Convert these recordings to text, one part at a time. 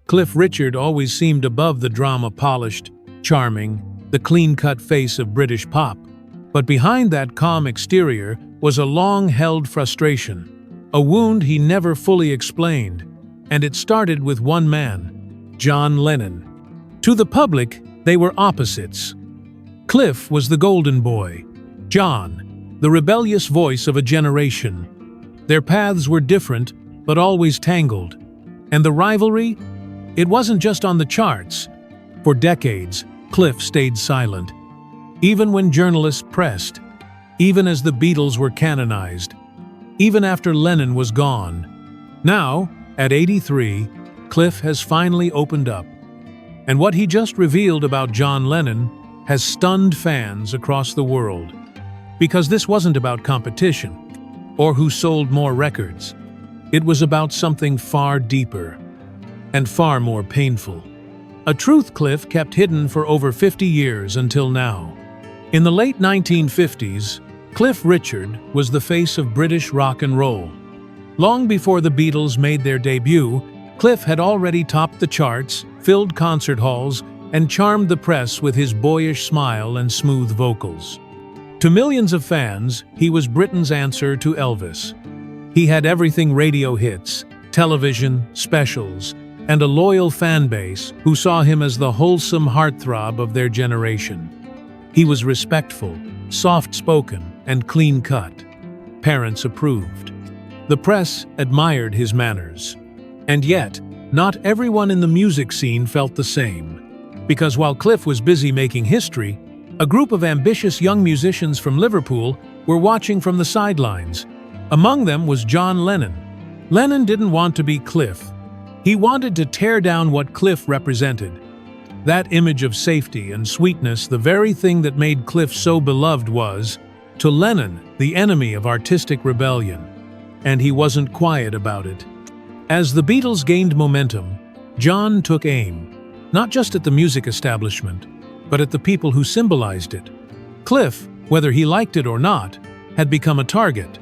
Cliff Richard always seemed above the drama, polished, charming, the clean-cut face of British pop. But behind that calm exterior was a long-held frustration, a wound he never fully explained, and it started with one man, John Lennon. To the public, they were opposites. Cliff was the golden boy, John, the rebellious voice of a generation. Their paths were different, but always tangled. And the rivalry? It wasn't just on the charts. For decades, Cliff stayed silent. Even when journalists pressed, even as the Beatles were canonized, even after Lennon was gone. Now, at 83, Cliff has finally opened up. And what he just revealed about John Lennon has stunned fans across the world. Because this wasn't about competition, or who sold more records. It was about something far deeper, and far more painful. A truth Cliff kept hidden for over 50 years until now. In the late 1950s, Cliff Richard was the face of British rock and roll. Long before the Beatles made their debut, Cliff had already topped the charts, filled concert halls, and charmed the press with his boyish smile and smooth vocals. To millions of fans, he was Britain's answer to Elvis. He had everything: radio hits, television, specials, and a loyal fan base who saw him as the wholesome heartthrob of their generation. He was respectful, soft-spoken, and clean-cut. Parents approved. The press admired his manners. And yet, not everyone in the music scene felt the same. Because while Cliff was busy making history, a group of ambitious young musicians from Liverpool were watching from the sidelines. Among them was John Lennon. Lennon didn't want to be Cliff. He wanted to tear down what Cliff represented. That image of safety and sweetness, the very thing that made Cliff so beloved, was, to Lennon, the enemy of artistic rebellion. And he wasn't quiet about it. As the Beatles gained momentum, John took aim, not just at the music establishment, but at the people who symbolized it. Cliff, whether he liked it or not, had become a target.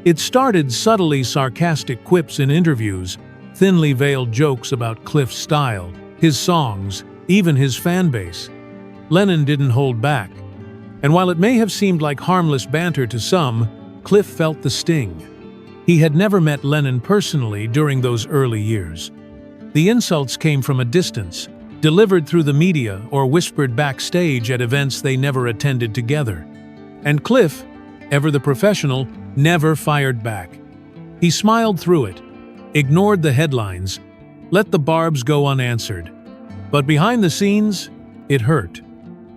It started subtly sarcastic quips in interviews, thinly veiled jokes about Cliff's style, his songs, even his fan base. Lennon didn't hold back. And while it may have seemed like harmless banter to some, Cliff felt the sting. He had never met Lennon personally during those early years. The insults came from a distance, delivered through the media or whispered backstage at events they never attended together. And Cliff, ever the professional, never fired back. He smiled through it, ignored the headlines, let the barbs go unanswered. But behind the scenes, it hurt.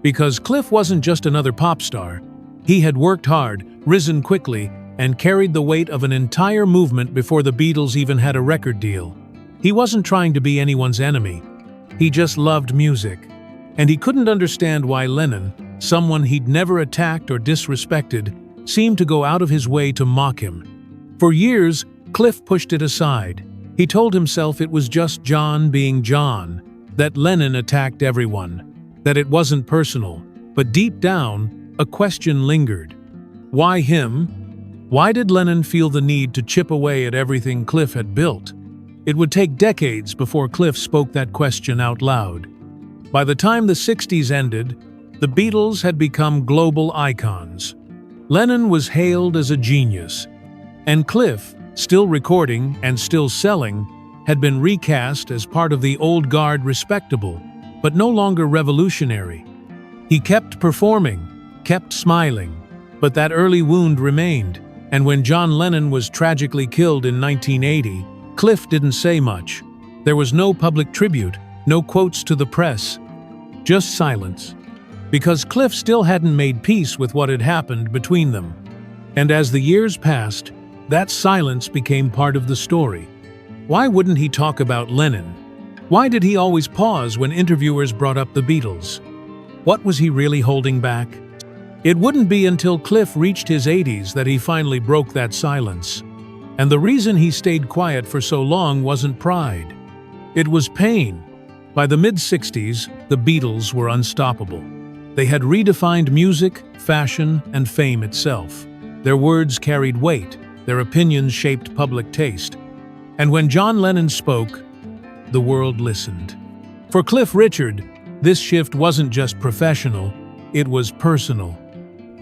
Because Cliff wasn't just another pop star. He had worked hard, risen quickly, and carried the weight of an entire movement before the Beatles even had a record deal. He wasn't trying to be anyone's enemy. He just loved music. And he couldn't understand why Lennon, someone he'd never attacked or disrespected, seemed to go out of his way to mock him. For years, Cliff pushed it aside. He told himself it was just John being John, that Lennon attacked everyone, that it wasn't personal. But deep down, a question lingered. Why him? Why did Lennon feel the need to chip away at everything Cliff had built? It would take decades before Cliff spoke that question out loud. By the time the 60s ended, the Beatles had become global icons. Lennon was hailed as a genius. And Cliff, still recording and still selling, had been recast as part of the old guard, respectable, but no longer revolutionary. He kept performing, kept smiling, but that early wound remained. And when John Lennon was tragically killed in 1980, Cliff didn't say much. There was no public tribute, no quotes to the press, just silence. Because Cliff still hadn't made peace with what had happened between them. And as the years passed, that silence became part of the story. Why wouldn't he talk about Lennon? Why did he always pause when interviewers brought up the Beatles? What was he really holding back? It wouldn't be until Cliff reached his 80s that he finally broke that silence. And the reason he stayed quiet for so long wasn't pride. It was pain. By the mid-60s, the Beatles were unstoppable. They had redefined music, fashion, and fame itself. Their words carried weight, their opinions shaped public taste. And when John Lennon spoke, the world listened. For Cliff Richard, this shift wasn't just professional, it was personal.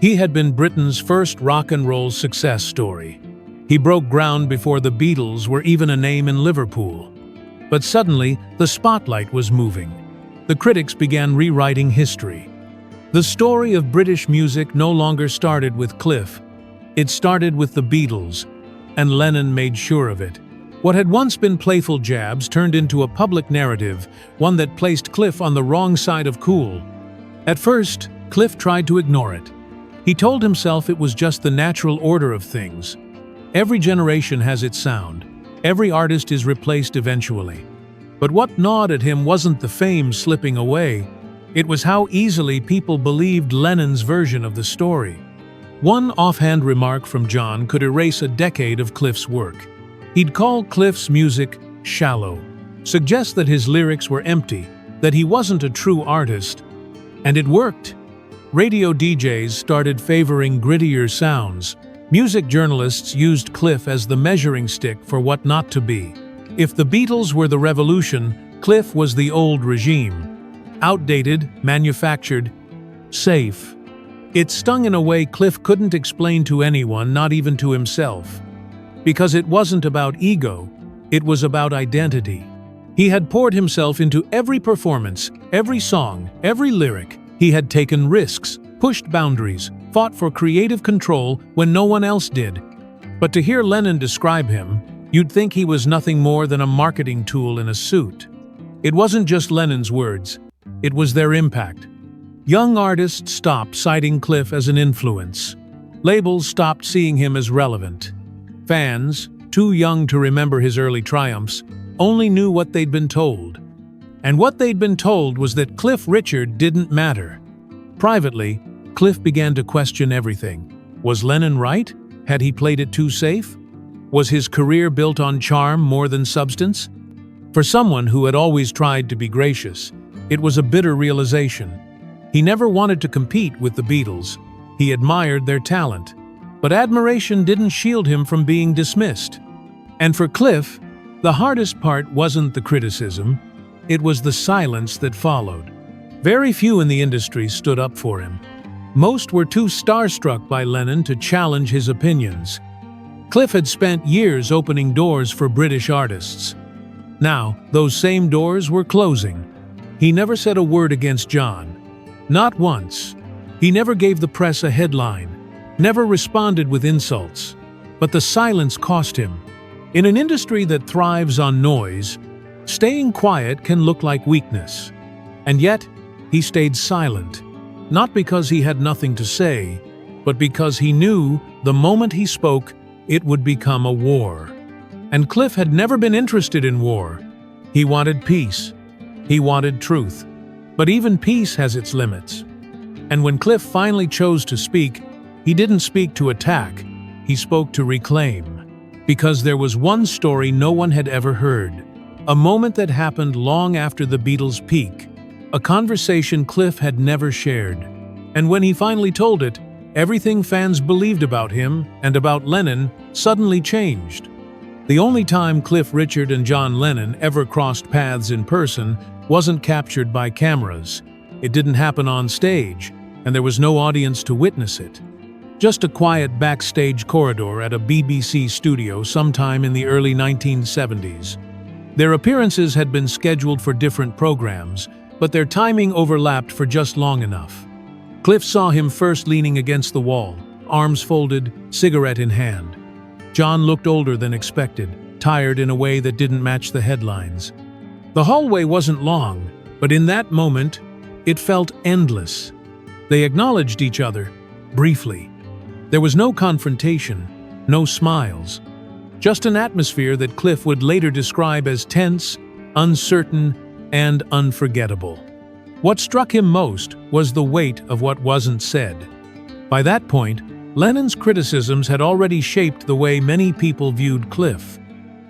He had been Britain's first rock and roll success story. He broke ground before the Beatles were even a name in Liverpool. But suddenly, the spotlight was moving. The critics began rewriting history. The story of British music no longer started with Cliff. It started with the Beatles, and Lennon made sure of it. What had once been playful jabs turned into a public narrative, one that placed Cliff on the wrong side of cool. At first, Cliff tried to ignore it. He told himself it was just the natural order of things. Every generation has its sound. Every artist is replaced eventually. But what gnawed at him wasn't the fame slipping away. It was how easily people believed Lennon's version of the story. One offhand remark from John could erase a decade of Cliff's work. He'd call Cliff's music shallow, suggest that his lyrics were empty, that he wasn't a true artist. And it worked. Radio DJs started favoring grittier sounds. Music journalists used Cliff as the measuring stick for what not to be. If the Beatles were the revolution, Cliff was the old regime. Outdated, manufactured, safe. It stung in a way Cliff couldn't explain to anyone, not even to himself. Because it wasn't about ego, it was about identity. He had poured himself into every performance, every song, every lyric. He had taken risks, pushed boundaries, fought for creative control when no one else did. But to hear Lennon describe him, you'd think he was nothing more than a marketing tool in a suit. It wasn't just Lennon's words, it was their impact. Young artists stopped citing Cliff as an influence. Labels stopped seeing him as relevant. Fans, too young to remember his early triumphs, only knew what they'd been told. And what they'd been told was that Cliff Richard didn't matter. Privately, Cliff began to question everything. Was Lennon right? Had he played it too safe? Was his career built on charm more than substance? For someone who had always tried to be gracious, it was a bitter realization. He never wanted to compete with the Beatles. He admired their talent. But admiration didn't shield him from being dismissed. And for Cliff, the hardest part wasn't the criticism, it was the silence that followed. Very few in the industry stood up for him. Most were too starstruck by Lennon to challenge his opinions. Cliff had spent years opening doors for British artists. Now, those same doors were closing. He never said a word against John. Not once. He never gave the press a headline, never responded with insults. But the silence cost him. In an industry that thrives on noise, staying quiet can look like weakness. And yet, he stayed silent. Not because he had nothing to say, but because he knew the moment he spoke, it would become a war. And Cliff had never been interested in war. He wanted peace. He wanted truth. But even peace has its limits. And when Cliff finally chose to speak, he didn't speak to attack. He spoke to reclaim. Because there was one story no one had ever heard. A moment that happened long after the Beatles' peak. A conversation Cliff had never shared. And when he finally told it, everything fans believed about him and about Lennon suddenly changed. The only time Cliff Richard and John Lennon ever crossed paths in person wasn't captured by cameras. It didn't happen on stage, and there was no audience to witness it. Just a quiet backstage corridor at a BBC studio sometime in the early 1970s. Their appearances had been scheduled for different programs, but their timing overlapped for just long enough. Cliff saw him first leaning against the wall, arms folded, cigarette in hand. John looked older than expected, tired in a way that didn't match the headlines. The hallway wasn't long, but in that moment, it felt endless. They acknowledged each other, briefly. There was no confrontation, no smiles. Just an atmosphere that Cliff would later describe as tense, uncertain, and unforgettable. What struck him most was the weight of what wasn't said. By that point, Lennon's criticisms had already shaped the way many people viewed Cliff.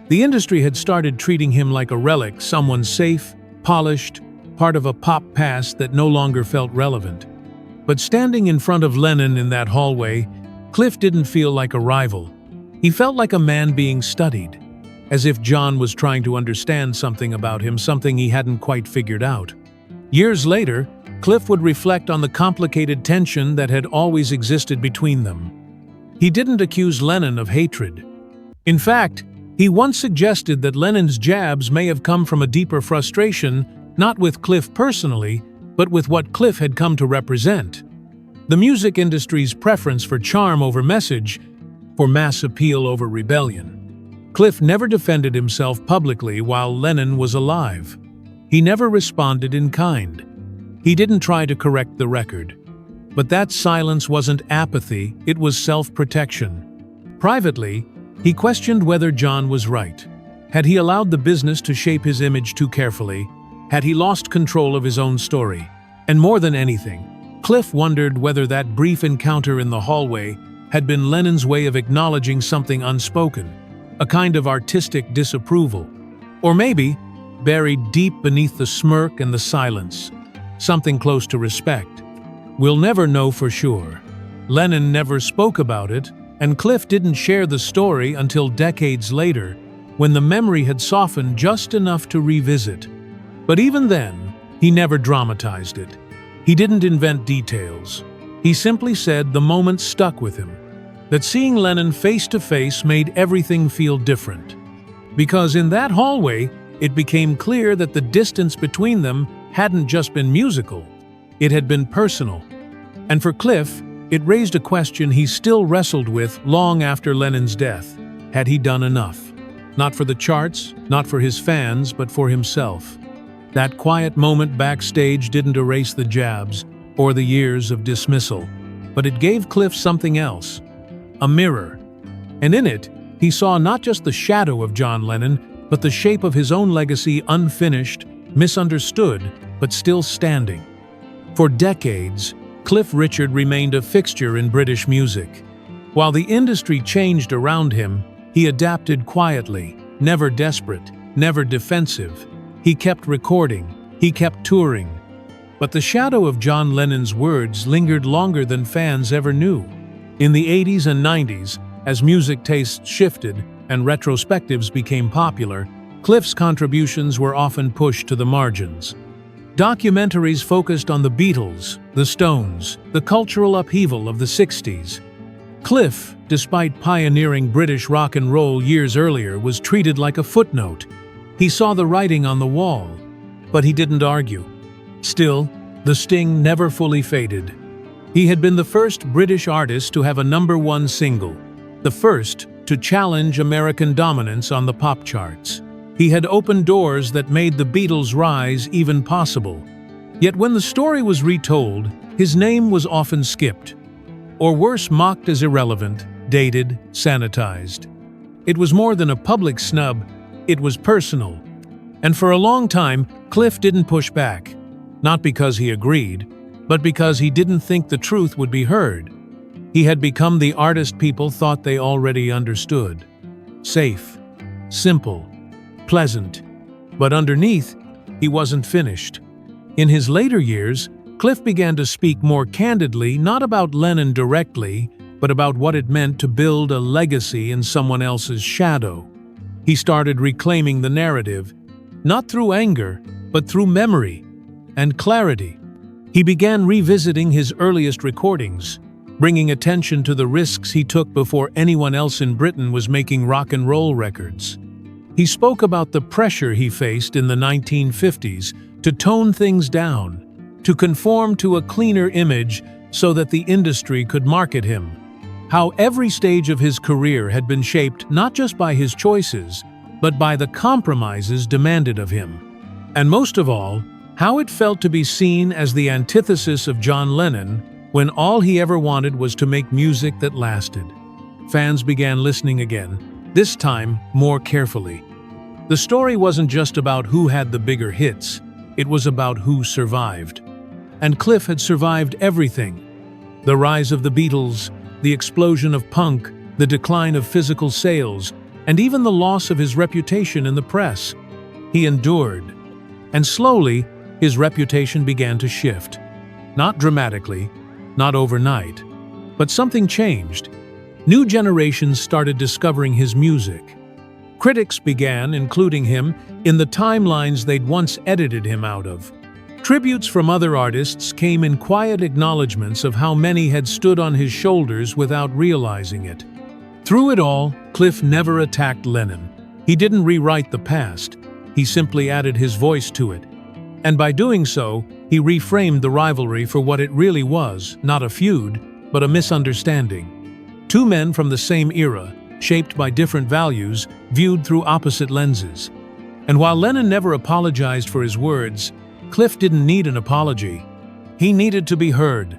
The industry had started treating him like a relic, someone safe, polished, part of a pop past that no longer felt relevant. But standing in front of Lennon in that hallway, Cliff didn't feel like a rival. He felt like a man being studied. as if John was trying to understand something about him, something he hadn't quite figured out. Years later, Cliff would reflect on the complicated tension that had always existed between them. He didn't accuse Lennon of hatred. In fact, he once suggested that Lennon's jabs may have come from a deeper frustration, not with Cliff personally, but with what Cliff had come to represent. The music industry's preference for charm over message, for mass appeal over rebellion. Cliff never defended himself publicly while Lennon was alive. He never responded in kind. He didn't try to correct the record. But that silence wasn't apathy, it was self-protection. Privately, he questioned whether John was right. Had he allowed the business to shape his image too carefully? Had he lost control of his own story? And more than anything, Cliff wondered whether that brief encounter in the hallway had been Lennon's way of acknowledging something unspoken, a kind of artistic disapproval. Or maybe, buried deep beneath the smirk and the silence, something close to respect. We'll never know for sure. Lennon never spoke about it, and Cliff didn't share the story until decades later, when the memory had softened just enough to revisit. But even then, he never dramatized it. He didn't invent details. He simply said the moment stuck with him, that seeing Lennon face to face made everything feel different. Because in that hallway, it became clear that the distance between them hadn't just been musical, it had been personal. And for Cliff, it raised a question he still wrestled with long after Lennon's death. Had he done enough? Not for the charts, not for his fans, but for himself. That quiet moment backstage didn't erase the jabs or the years of dismissal, but it gave Cliff something else, a mirror. And in it, he saw not just the shadow of John Lennon, but the shape of his own legacy, unfinished, misunderstood, but still standing. For decades, Cliff Richard remained a fixture in British music. While the industry changed around him, he adapted quietly, never desperate, never defensive. He kept recording, he kept touring. But the shadow of John Lennon's words lingered longer than fans ever knew. In the 80s and 90s, as music tastes shifted and retrospectives became popular, Cliff's contributions were often pushed to the margins. Documentaries focused on the Beatles, the Stones, the cultural upheaval of the 60s. Cliff, despite pioneering British rock and roll years earlier, was treated like a footnote. He saw the writing on the wall, but he didn't argue. Still, the sting never fully faded. He had been the first British artist to have a #1 single, the first to challenge American dominance on the pop charts. He had opened doors that made the Beatles' rise even possible. Yet when the story was retold, his name was often skipped, or worse, mocked as irrelevant, dated, sanitized. It was more than a public snub, it was personal. And for a long time, Cliff didn't push back, not because he agreed, but because he didn't think the truth would be heard. He had become the artist people thought they already understood. Safe, simple, pleasant. But underneath, he wasn't finished. In his later years, Cliff began to speak more candidly, not about Lennon directly, but about what it meant to build a legacy in someone else's shadow. He started reclaiming the narrative, not through anger, but through memory and clarity. He began revisiting his earliest recordings, bringing attention to the risks he took before anyone else in Britain was making rock and roll records. He spoke about the pressure he faced in the 1950s to tone things down, to conform to a cleaner image so that the industry could market him. How every stage of his career had been shaped not just by his choices, but by the compromises demanded of him. And most of all, how it felt to be seen as the antithesis of John Lennon when all he ever wanted was to make music that lasted. Fans began listening again, this time more carefully. The story wasn't just about who had the bigger hits, it was about who survived. And Cliff had survived everything. The rise of the Beatles, the explosion of punk, the decline of physical sales, and even the loss of his reputation in the press. He endured. And slowly, his reputation began to shift. Not dramatically, not overnight, but something changed. New generations started discovering his music. Critics began including him in the timelines they'd once edited him out of. Tributes from other artists came in quiet acknowledgments of how many had stood on his shoulders without realizing it. Through it all, Cliff never attacked Lennon. He didn't rewrite the past, he simply added his voice to it. And by doing so, he reframed the rivalry for what it really was, not a feud, but a misunderstanding. Two men from the same era, shaped by different values, viewed through opposite lenses. And while Lennon never apologized for his words, Cliff didn't need an apology. He needed to be heard.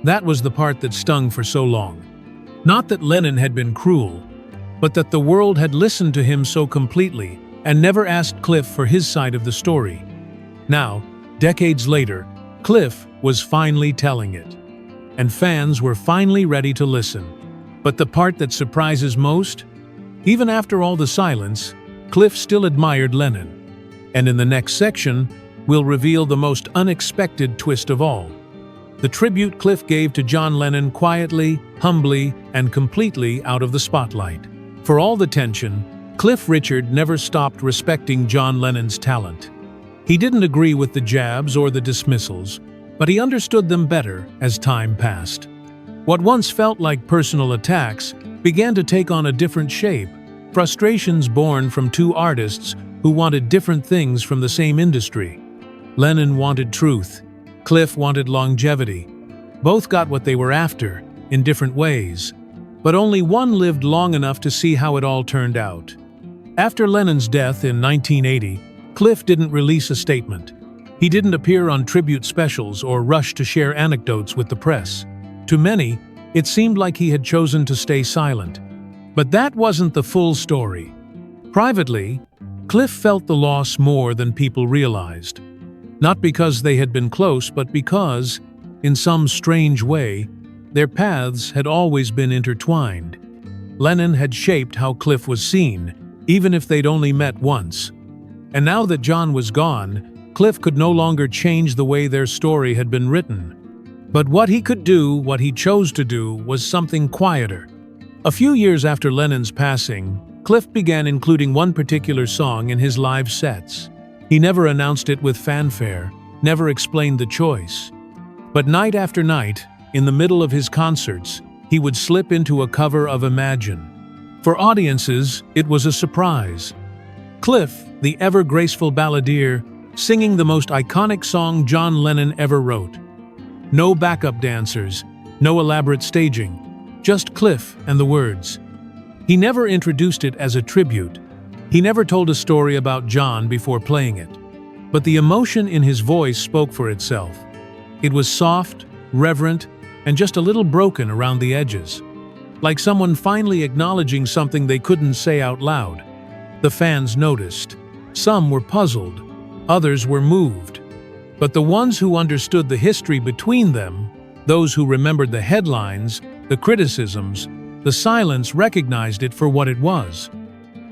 That was the part that stung for so long. Not that Lennon had been cruel, but that the world had listened to him so completely and never asked Cliff for his side of the story. Now, decades later, Cliff was finally telling it. And fans were finally ready to listen. But the part that surprises most? Even after all the silence, Cliff still admired Lennon. And in the next section, we'll reveal the most unexpected twist of all. The tribute Cliff gave to John Lennon quietly, humbly, and completely out of the spotlight. For all the tension, Cliff Richard never stopped respecting John Lennon's talent. He didn't agree with the jabs or the dismissals, but he understood them better as time passed. What once felt like personal attacks began to take on a different shape, frustrations born from two artists who wanted different things from the same industry. Lennon wanted truth, Cliff wanted longevity. Both got what they were after, in different ways. But only one lived long enough to see how it all turned out. After Lennon's death in 1980, Cliff didn't release a statement. He didn't appear on tribute specials or rush to share anecdotes with the press. To many, it seemed like he had chosen to stay silent. But that wasn't the full story. Privately, Cliff felt the loss more than people realized. Not because they had been close, but because, in some strange way, their paths had always been intertwined. Lennon had shaped how Cliff was seen, even if they'd only met once. And now that John was gone, Cliff could no longer change the way their story had been written. But what he could do, what he chose to do, was something quieter. A few years after Lennon's passing, Cliff began including one particular song in his live sets. He never announced it with fanfare, never explained the choice. But night after night, in the middle of his concerts, he would slip into a cover of Imagine. For audiences, it was a surprise. Cliff, the ever-graceful balladeer, singing the most iconic song John Lennon ever wrote. No backup dancers, no elaborate staging, just Cliff and the words. He never introduced it as a tribute. He never told a story about John before playing it. But the emotion in his voice spoke for itself. It was soft, reverent, and just a little broken around the edges. Like someone finally acknowledging something they couldn't say out loud. The fans noticed. Some were puzzled, others were moved. But the ones who understood the history between them, those who remembered the headlines, the criticisms, the silence, recognized it for what it was.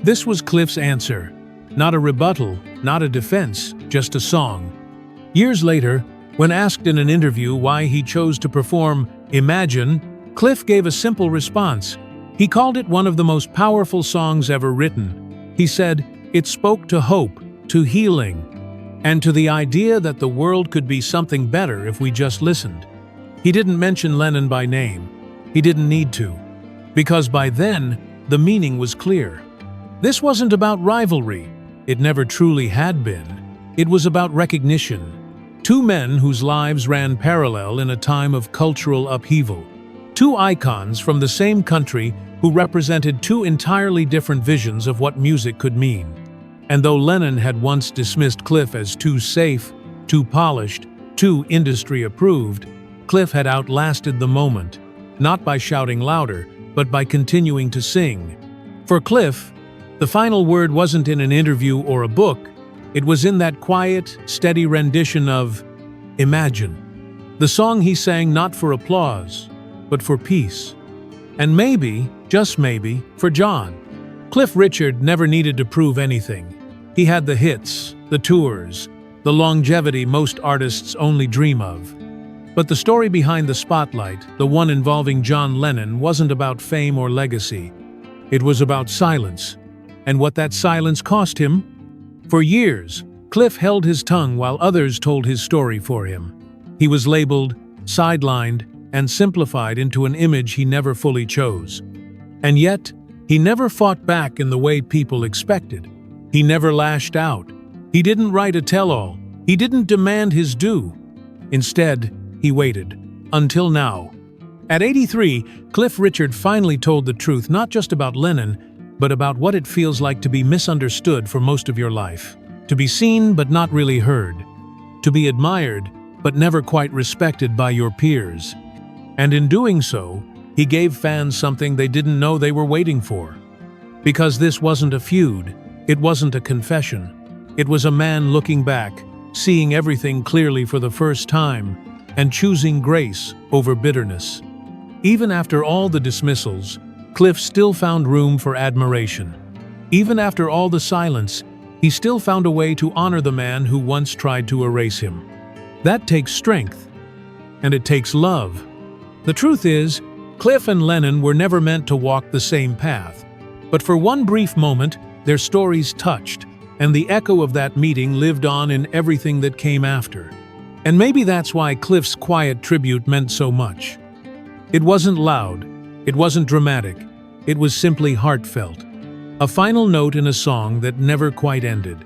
This was Cliff's answer. Not a rebuttal, not a defense, just a song. Years later, when asked in an interview why he chose to perform Imagine, Cliff gave a simple response. He called it one of the most powerful songs ever written. He said, it spoke to hope, to healing, and to the idea that the world could be something better if we just listened. He didn't mention Lennon by name. He didn't need to. Because by then, the meaning was clear. This wasn't about rivalry. It never truly had been. It was about recognition. Two men whose lives ran parallel in a time of cultural upheaval. Two icons from the same country who represented two entirely different visions of what music could mean. And though Lennon had once dismissed Cliff as too safe, too polished, too industry-approved, Cliff had outlasted the moment, not by shouting louder, but by continuing to sing. For Cliff, the final word wasn't in an interview or a book, it was in that quiet, steady rendition of Imagine. The song he sang not for applause, but for peace. And maybe, just maybe, for John. Cliff Richard never needed to prove anything. He had the hits, the tours, the longevity most artists only dream of. But the story behind the spotlight, the one involving John Lennon, wasn't about fame or legacy. It was about silence. and what that silence cost him? For years, Cliff held his tongue while others told his story for him. He was labeled, sidelined, and simplified into an image he never fully chose. And yet, he never fought back in the way people expected. He never lashed out. He didn't write a tell-all. He didn't demand his due. Instead, he waited. Until now. At 83, Cliff Richard finally told the truth not just about Lennon, but about what it feels like to be misunderstood for most of your life. To be seen but not really heard. To be admired but never quite respected by your peers. And in doing so, he gave fans something they didn't know they were waiting for. Because this wasn't a feud, it wasn't a confession. It was a man looking back, seeing everything clearly for the first time, and choosing grace over bitterness. Even after all the dismissals, Cliff still found room for admiration. Even after all the silence, he still found a way to honor the man who once tried to erase him. That takes strength. And it takes love. The truth is, Cliff and Lennon were never meant to walk the same path. But for one brief moment, their stories touched, and the echo of that meeting lived on in everything that came after. And maybe that's why Cliff's quiet tribute meant so much. It wasn't loud, it wasn't dramatic, it was simply heartfelt. A final note in a song that never quite ended.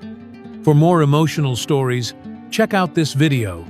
For more emotional stories, check out this video.